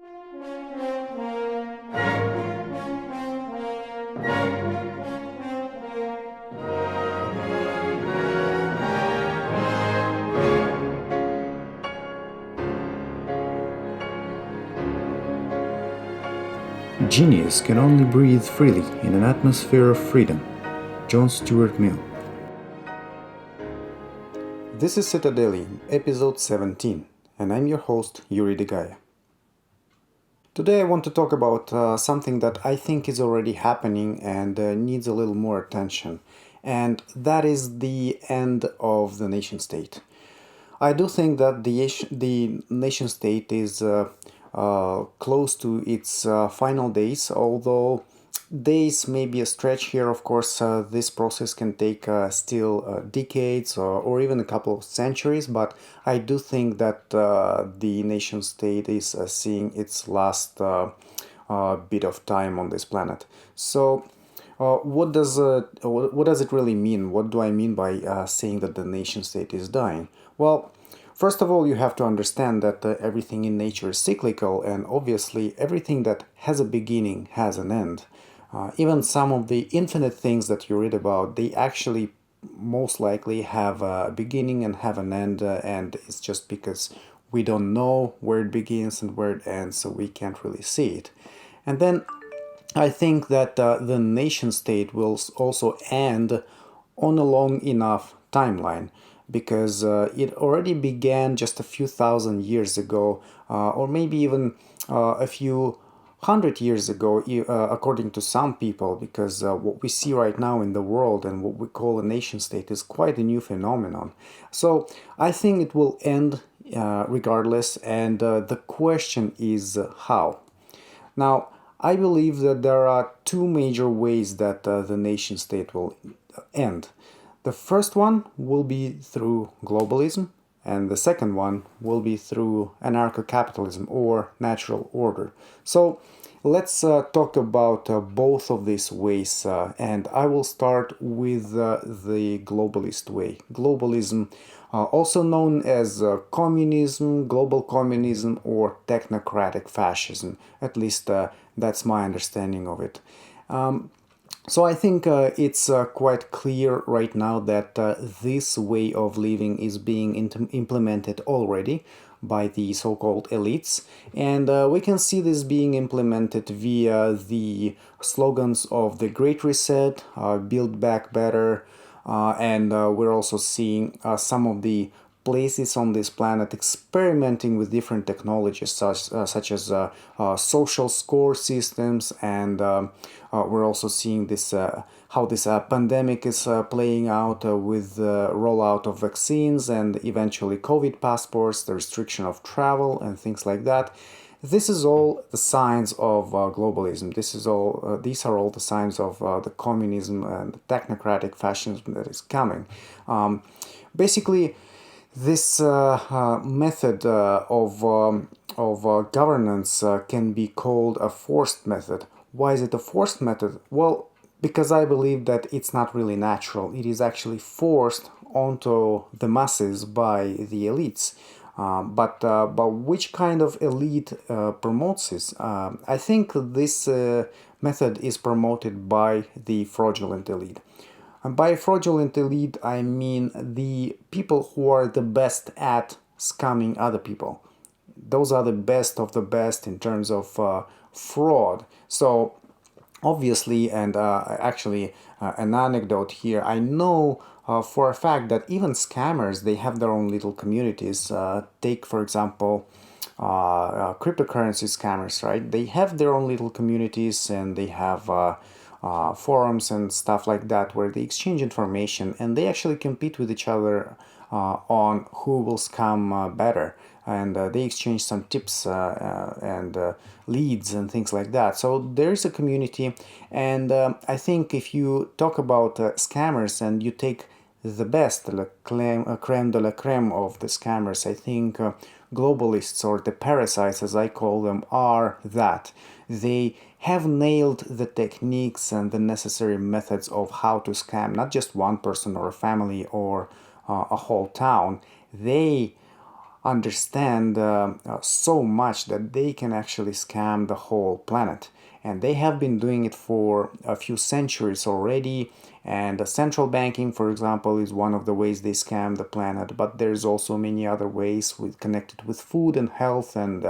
Genius can only breathe freely in an atmosphere of freedom. John Stuart Mill. This is Citadelium, episode 17, and I'm your host, Yuri Degaya. Today I want to talk about something that I think is already happening and needs a little more attention, and that is the end of the nation state. I do think that the nation state is close to its final days, although days may be a stretch here. Of course, this process can take still decades or even a couple of centuries, but I do think that the nation state is seeing its last bit of time on this planet. So, what does it really mean? What do I mean by saying that the nation state is dying? Well, first of all, you have to understand that everything in nature is cyclical, and obviously everything that has a beginning has an end. Even some of the infinite things that you read about, they actually most likely have a beginning and have an end, and it's just because we don't know where it begins and where it ends, so we can't really see it. And then I think that the nation state will also end on a long enough timeline because it already began just a few thousand years ago, or maybe even a few hundred years ago, according to some people, because what we see right now in the world and what we call a nation state is quite a new phenomenon. So I think it will end regardless, and the question is how. Now, I believe that there are two major ways that the nation state will end. The first one will be through globalism, and the second one will be through anarcho-capitalism or natural order. So let's talk about both of these ways, and I will start with the globalist way. Globalism, also known as communism, global communism, or technocratic fascism. At least that's my understanding of it. So I think it's quite clear right now that this way of living is being implemented already by the so-called elites, and we can see this being implemented via the slogans of the Great Reset, Build Back Better, and we're also seeing some of the places on this planet experimenting with different technologies such as social score systems, and we're also seeing this how this pandemic is playing out with the rollout of vaccines and eventually COVID passports, the restriction of travel and things like that. This is all the signs of globalism. These are all the signs of the communism and the technocratic fascism that is coming. Basically, this method of governance can be called a forced method. Why is it a forced method? Well, because I believe that it's not really natural. It is actually forced onto the masses by the elites. But which kind of elite promotes this? I think this method is promoted by the fraudulent elite. And by fraudulent elite, I mean the people who are the best at scamming other people. Those are the best of the best in terms of fraud. So obviously, and actually an anecdote here, I know for a fact that even scammers, they have their own little communities. Take, for example, cryptocurrency scammers, right? They have their own little communities, and they have forums and stuff like that where they exchange information, and they actually compete with each other on who will scam better, and they exchange some tips and leads and things like that. So there is a community, and I think if you talk about scammers and you take the best, the creme de la creme of the scammers, I think globalists, or the parasites as I call them, are that. They have nailed the techniques and the necessary methods of how to scam not just one person or a family or a whole town. They understand so much that they can actually scam the whole planet. And they have been doing it for a few centuries already. And central banking, for example, is one of the ways they scam the planet. But there's also many other ways connected with food and health and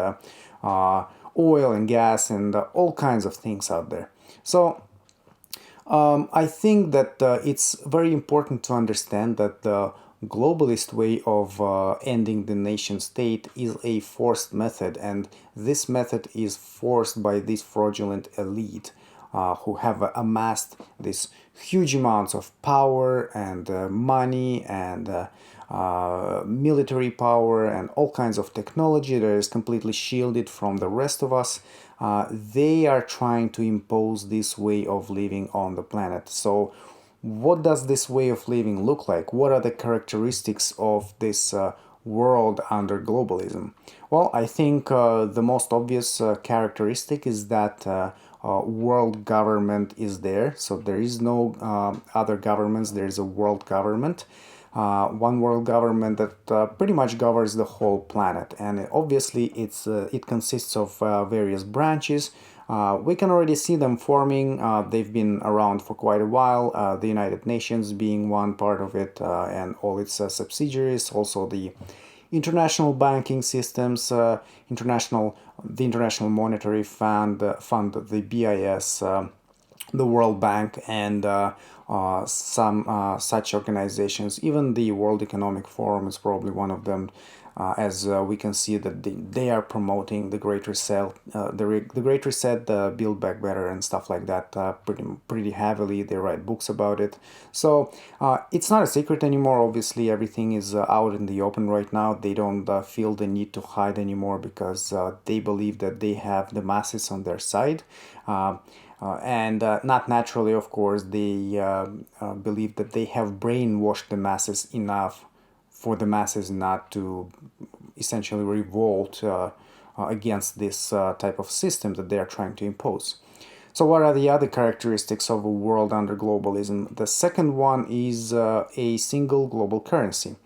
oil and gas and all kinds of things out there. So I think that it's very important to understand that the globalist way of ending the nation state is a forced method, and this method is forced by this fraudulent elite who have amassed these huge amounts of power and money and military power and all kinds of technology that is completely shielded from the rest of us. They are trying to impose this way of living on the planet. So, what does this way of living look like? What are the characteristics of this world under globalism? Well, I think the most obvious characteristic is that world government is there. So there is no other governments. There is a world government, one world government that pretty much governs the whole planet. And obviously, it consists of various branches. We can already see them forming. They've been around for quite a while. The United Nations being one part of it, and all its subsidiaries. Also, the international banking systems, the International Monetary Fund, the BIS, the World Bank, and some such organizations. Even the World Economic Forum is probably one of them, as we can see that they are promoting the Great Reset, the Great Reset, the Build Back Better, and stuff like that pretty heavily. They write books about it. So it's not a secret anymore. Obviously, everything is out in the open right now. They don't feel the need to hide anymore because they believe that they have the masses on their side. And not naturally, of course, they believe that they have brainwashed the masses enough for the masses not to essentially revolt against this type of system that they are trying to impose. So, what are the other characteristics of a world under globalism? The second one is a single global currency.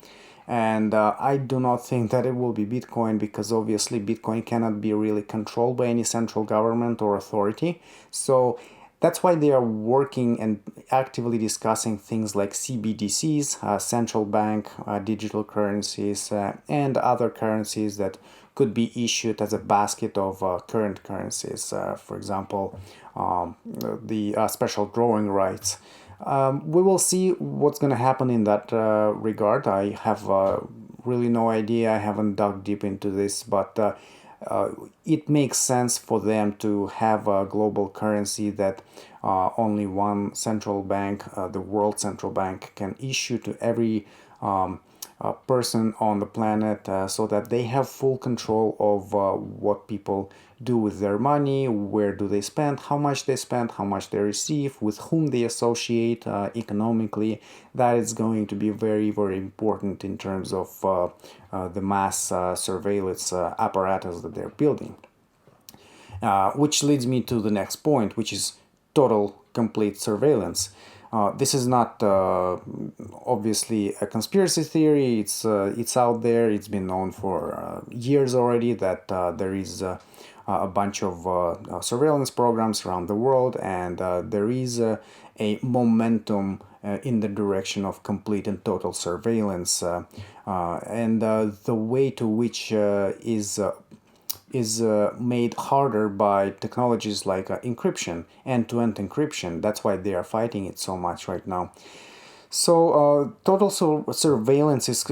And I do not think that it will be Bitcoin because obviously Bitcoin cannot be really controlled by any central government or authority. So that's why they are working and actively discussing things like CBDCs, central bank digital currencies, and other currencies that could be issued as a basket of current currencies. For example, the special drawing rights. We will see what's going to happen in that regard. I have really no idea. I haven't dug deep into this, but it makes sense for them to have a global currency that only one central bank, the World Central Bank, can issue to every person on the planet so that they have full control of what people do with their money, where do they spend, how much they receive, with whom they associate economically. That is going to be very, very important in terms of the mass surveillance apparatus that they're building. Which leads me to the next point, which is total, complete surveillance. This is not obviously a conspiracy theory. It's out there. It's been known for years already that there is a bunch of surveillance programs around the world, and there is a momentum in the direction of complete and total surveillance. And the way to which is made harder by technologies like encryption, end-to-end encryption. That's why they are fighting it so much right now. So total surveillance is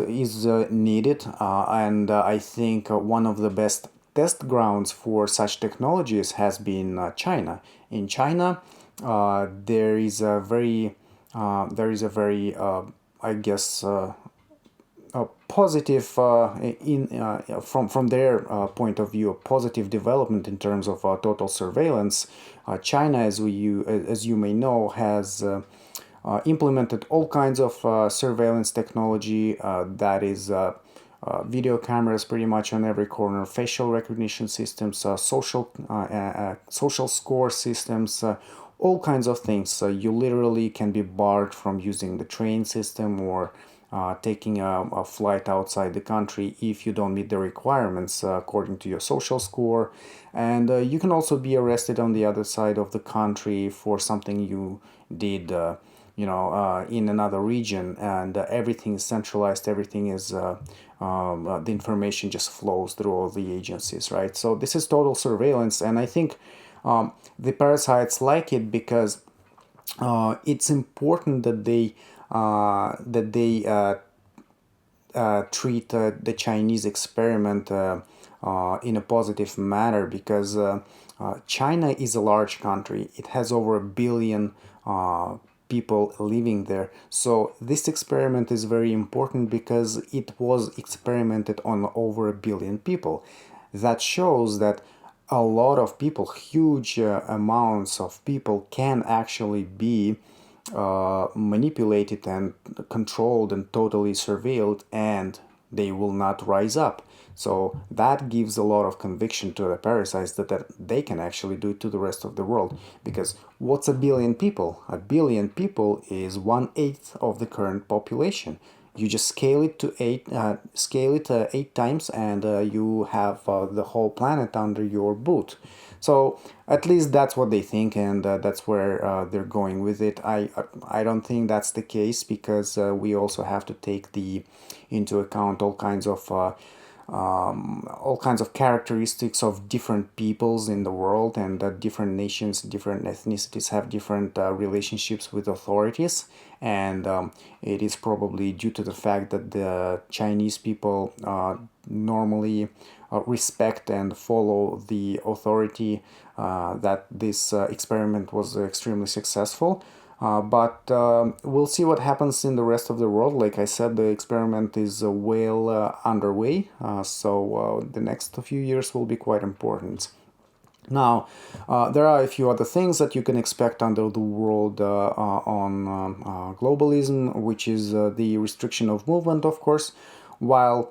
needed, and I think one of the best test grounds for such technologies has been China. In China, there is a very, I guess, a positive from their point of view, a positive development in terms of total surveillance. China, as you may know, has implemented all kinds of surveillance technology that is video cameras pretty much on every corner, facial recognition systems, social score systems, all kinds of things. You literally can be barred from using the train system or taking a flight outside the country if you don't meet the requirements according to your social score. And you can also be arrested on the other side of the country for something you did. In another region, and everything is centralized, everything is the information just flows through all the agencies, right? So this is total surveillance, and I think the parasites like it because it's important that they treat the Chinese experiment in a positive manner, because China is a large country. It has over 1 billion people living there. So this experiment is very important because it was experimented on over 1 billion people. That shows that a lot of people, huge amounts of people, can actually be manipulated and controlled and totally surveilled, and they will not rise up. So that gives a lot of conviction to the parasites that they can actually do it to the rest of the world. Because what's 1 billion people? 1 billion people is 1/8 of the current population. You just scale it to eight times, and you have the whole planet under your boot. So at least that's what they think, and that's where they're going with it. I don't think that's the case, because we also have to take into account all kinds of characteristics of different peoples in the world, and that different nations, different ethnicities have different relationships with authorities. And it is probably due to the fact that the Chinese people normally respect and follow the authority, that this experiment was extremely successful. But we'll see what happens in the rest of the world. Like I said, the experiment is well underway, so the next few years will be quite important. Now, there are a few other things that you can expect under the world on globalism, which is the restriction of movement, of course. While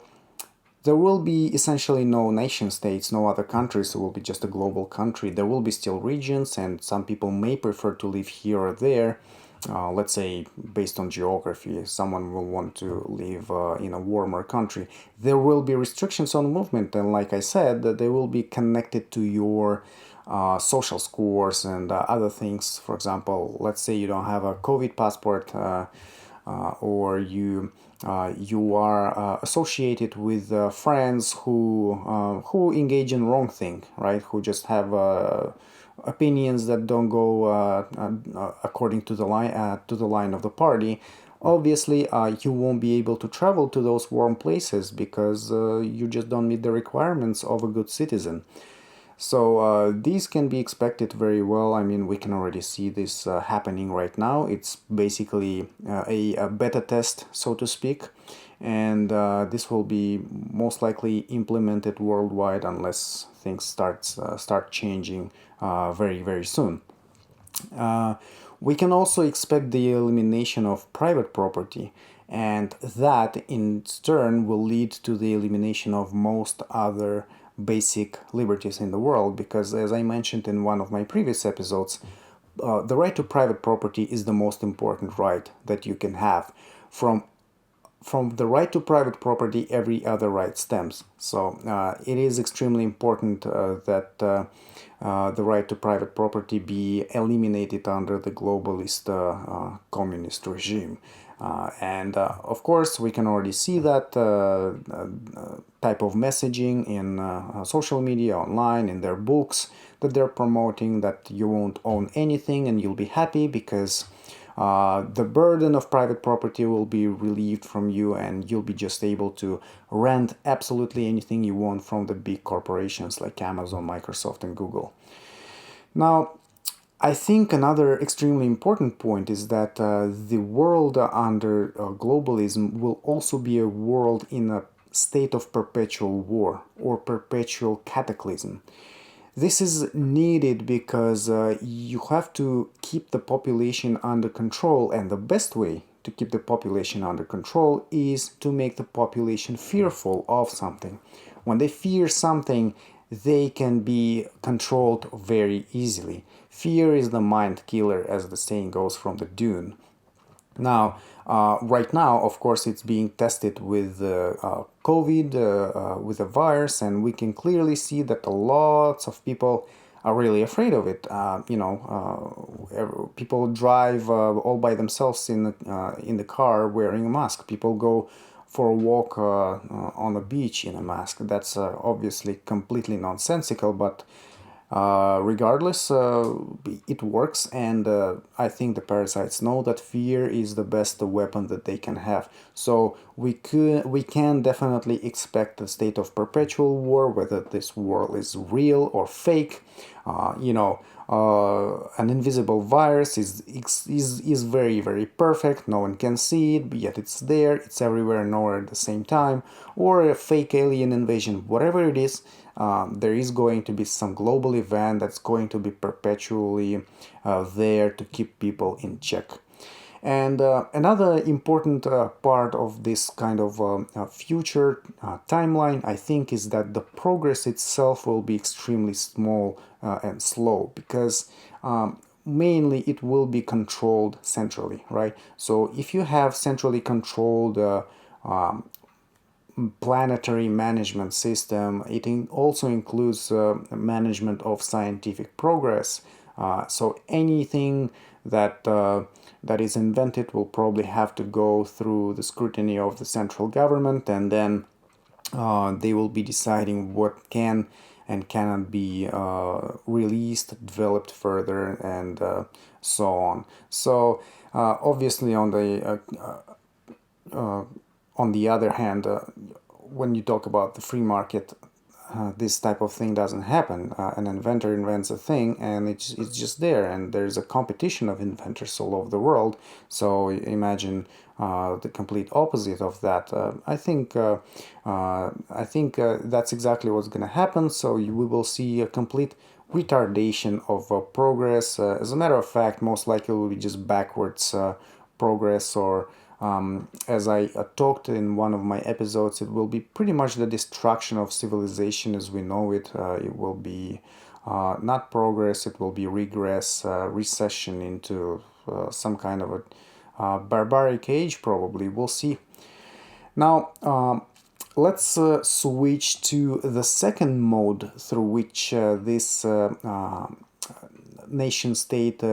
there will be essentially no nation states, no other countries. It will be just a global country. There will be still regions, and some people may prefer to live here or there. Let's say, based on geography, someone will want to live in a warmer country. There will be restrictions on movement, and like I said, they will be connected to your social scores and other things. For example, let's say you don't have a COVID passport, or you are associated with friends who engage in wrong thing, right? Who just have opinions that don't go according to the line of the party. Obviously, you won't be able to travel to those warm places because you just don't meet the requirements of a good citizen. So these can be expected very well. I mean, we can already see this happening right now. It's basically a beta test, so to speak, and this will be most likely implemented worldwide unless things start changing very, very soon. We can also expect the elimination of private property, and that in turn will lead to the elimination of most other basic liberties in the world, because as I mentioned in one of my previous episodes, the right to private property is the most important right that you can have. From the right to private property, every other right stems. So it is extremely important that the right to private property be eliminated under the globalist communist regime. And of course, we can already see that type of messaging in social media, online, in their books, that they're promoting that you won't own anything and you'll be happy because the burden of private property will be relieved from you, and you'll be just able to rent absolutely anything you want from the big corporations like Amazon, Microsoft, and Google. Now, I think another extremely important point is that the world under globalism will also be a world in a state of perpetual war or perpetual cataclysm. This is needed because you have to keep the population under control, and the best way to keep the population under control is to make the population fearful of something. When they fear something, they can be controlled very easily. Fear is the mind killer, as the saying goes from the Dune. Now, right now, of course, it's being tested with COVID, with the virus, and we can clearly see that lots of people are really afraid of it. People drive all by themselves in the car wearing a mask. People go for a walk on the beach in a mask. That's obviously completely nonsensical, but regardless, it works, and I think the parasites know that fear is the best weapon that they can have. So we can definitely expect a state of perpetual war, whether this war is real or fake. An invisible virus is very perfect. No one can see it, but yet it's there. It's everywhere, nowhere at the same time. Or a fake alien invasion, whatever it is. There is going to be some global event that's going to be perpetually there to keep people in check. And another important part of this kind of future timeline, I think, is that the progress itself will be extremely small and slow, because mainly it will be controlled centrally, right? So if you have centrally controlled planetary management system, it also includes management of scientific progress. So anything that is invented will probably have to go through the scrutiny of the central government, and then they will be deciding what can and cannot be released, developed further, and so on. So obviously, on the other hand, when you talk about the free market, this type of thing doesn't happen. An inventor invents a thing, and it's just there, and there's a competition of inventors all over the world. So imagine the complete opposite of that. I think that's exactly what's going to happen. So we will see a complete retardation of progress. As a matter of fact, most likely it will be just backwards progress, or as I talked in one of my episodes, it will be pretty much the destruction of civilization as we know it. It will be not progress, it will be regress, recession into some kind of a barbaric age, probably. We'll see. Now, let's switch to the second mode through which this nation state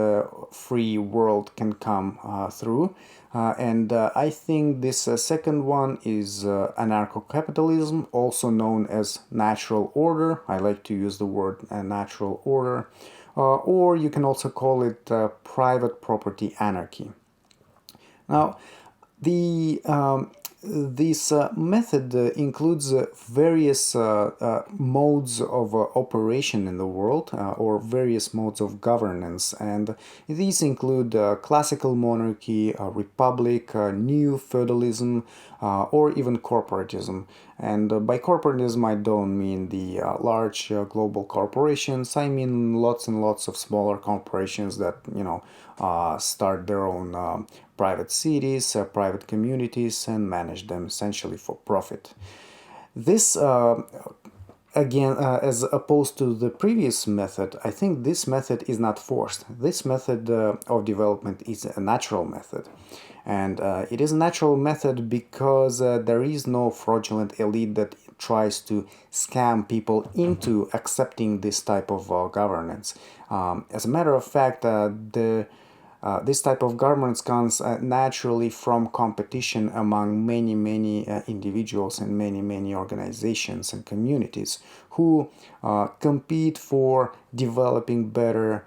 free world can come through. And I think this second one is anarcho-capitalism, also known as natural order. I like to use the word natural order. Or you can also call it private property anarchy. Now, the this method includes various modes of operation in the world, or various modes of governance, and these include classical monarchy, republic, new feudalism, or even corporatism. And by corporatism, I don't mean the large global corporations. I mean lots and lots of smaller corporations that start their own private cities, private communities, and manage them essentially for profit. This, again, as opposed to the previous method, I think this method is not forced. This method of development is a natural method. And it is a natural method because there is no fraudulent elite that tries to scam people into accepting this type of governance. As a matter of fact, this type of governance comes naturally from competition among many individuals and many organizations and communities who compete for developing better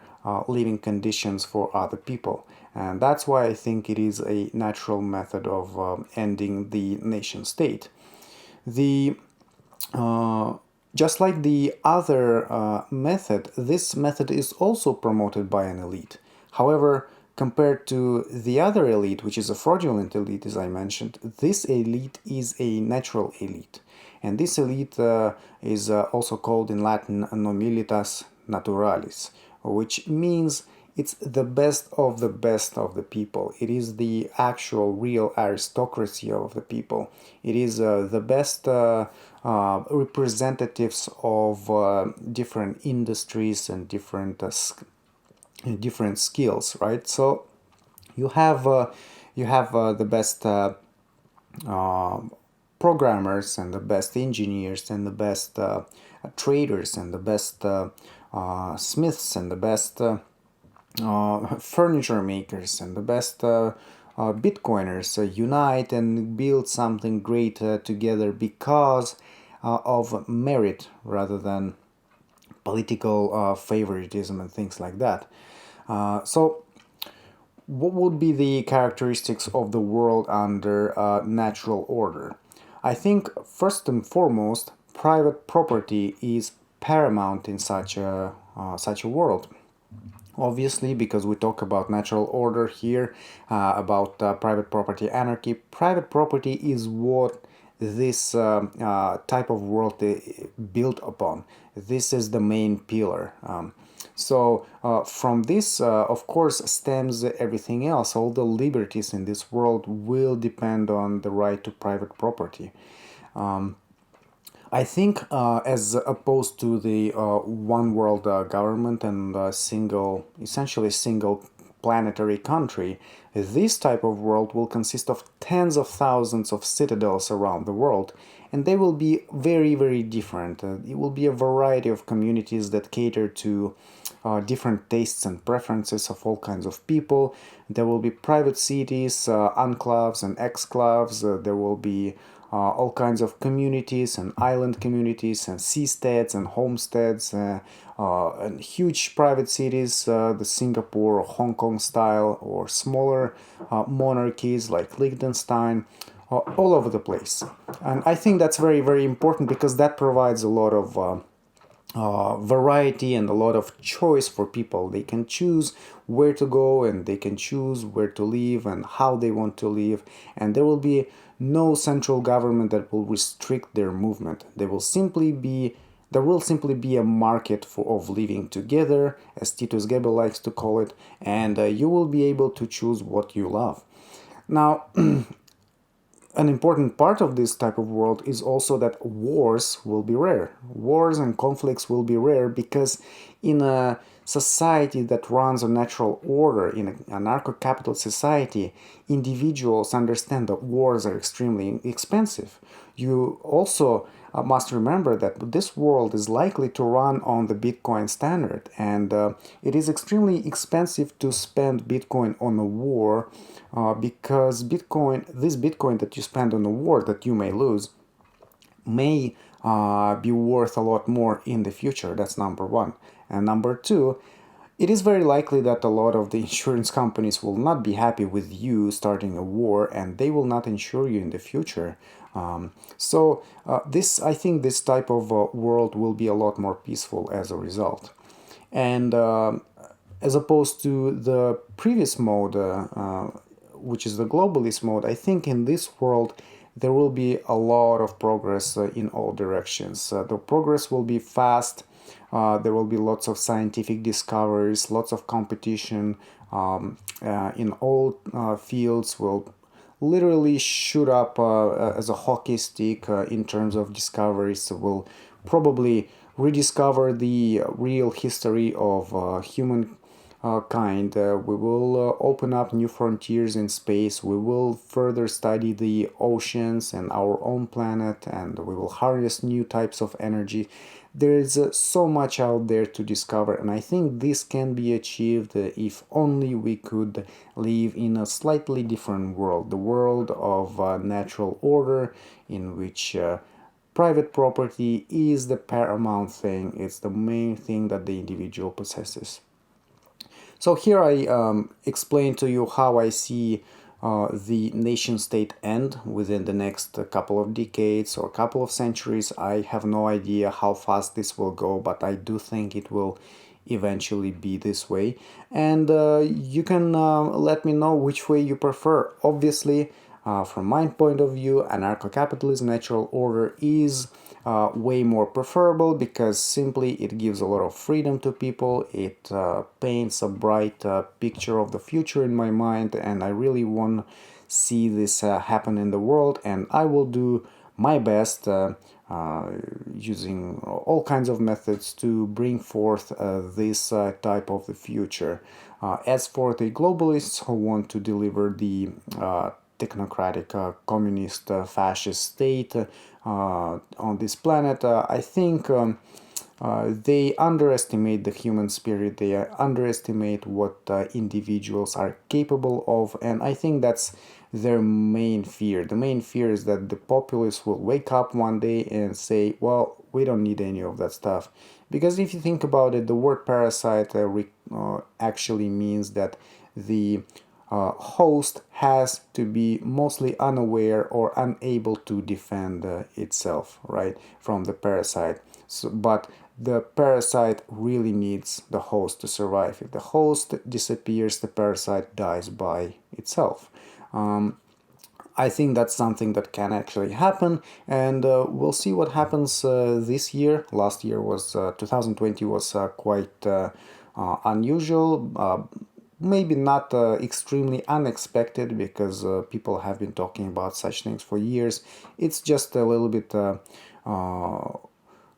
living conditions for other people. And that's why I think it is a natural method of ending the nation state. The Just like the other method, this method is also promoted by an elite. However, compared to the other elite, which is a fraudulent elite, as I mentioned, this elite is a natural elite. And this elite is also called in Latin nobilitas naturalis, which means it's the best of the people. It is the actual real aristocracy of the people. It is the best representatives of different industries and different skills, right? So you have You have the best uh, programmers and the best engineers and the best traders and the best smiths and the best furniture makers and the best Bitcoiners unite and build something great together because of merit rather than political favoritism and things like that. So, what would be the characteristics of the world under natural order? I think first and foremost, private property is paramount in such a world. Obviously, because we talk about natural order here, about private property anarchy, private property is what this type of world built upon. This is the main pillar. From this, of course, stems everything else. All the liberties in this world will depend on the right to private property. I think, as opposed to the one world government and essentially single planetary country, this type of world will consist of tens of thousands of citadels around the world, and they will be very, very different. It will be a variety of communities that cater to different tastes and preferences of all kinds of people. There will be private cities, enclaves and exclaves. There will be all kinds of communities and island communities and seasteads and homesteads and huge private cities, the Singapore or Hong Kong style, or smaller monarchies like Liechtenstein, all over the place. And I think that's very, very important because that provides a lot of variety and a lot of choice for people. They can choose where to go and they can choose where to live and how they want to live, and there will be no central government that will restrict their movement. There will simply be a market of living together, as Titus Gebel likes to call it, and you will be able to choose what you love. Now, an important part of this type of world is also that wars will be rare. Wars and conflicts will be rare because in a society that runs on natural order, in an anarcho-capitalist society, individuals understand that wars are extremely expensive. You also must remember that this world is likely to run on the Bitcoin standard, and it is extremely expensive to spend Bitcoin on a war because this Bitcoin that you spend on a war that you may lose, may be worth a lot more in the future. That's number one. And number two, it is very likely that a lot of the insurance companies will not be happy with you starting a war, and they will not insure you in the future. I think this type of world will be a lot more peaceful as a result. And as opposed to the previous mode, which is the globalist mode, I think in this world there will be a lot of progress in all directions. The progress will be fast. There will be lots of scientific discoveries, lots of competition in all fields will literally shoot up as a hockey stick in terms of discoveries. So we'll probably rediscover the real history of human kind. We will open up new frontiers in space. We will further study the oceans and our own planet, and we will harness new types of energy. There is so much out there to discover, and I think this can be achieved if only we could live in a slightly different world, the world of natural order, in which private property is the paramount thing. It's the main thing that the individual possesses. So here I explain to you how I see the nation state end within the next couple of decades or couple of centuries. I have no idea how fast this will go, but I do think it will eventually be this way. And you can let me know which way you prefer. Obviously, from my point of view, anarcho-capitalism, natural order is way more preferable because simply it gives a lot of freedom to people. It paints a bright picture of the future in my mind, and I really want to see this happen in the world, and I will do my best, using all kinds of methods to bring forth this type of the future. As for the globalists who want to deliver the technocratic, communist, fascist state on this planet, I think they underestimate the human spirit, they underestimate what individuals are capable of, and I think that's their main fear. The main fear is that the populace will wake up one day and say, well, we don't need any of that stuff. Because if you think about it, the word parasite actually means that the host has to be mostly unaware or unable to defend itself, right, from the parasite. But the parasite really needs the host to survive. If the host disappears, the parasite dies by itself. I think that's something that can actually happen, and we'll see what happens this year. Last year was 2020 was quite unusual. Maybe not extremely unexpected because people have been talking about such things for years. It's just a little bit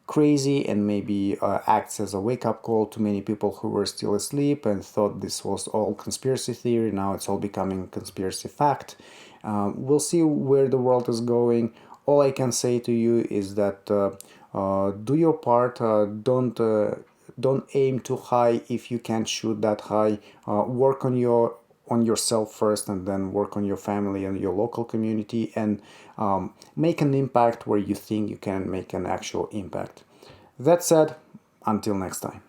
crazy and maybe acts as a wake-up call to many people who were still asleep and thought this was all conspiracy theory. Now it's all becoming conspiracy fact. We'll see where the world is going. All I can say to you is that do your part. Don't aim too high if you can't shoot that high. Work on yourself first, and then work on your family and your local community, and make an impact where you think you can make an actual impact. That said, until next time.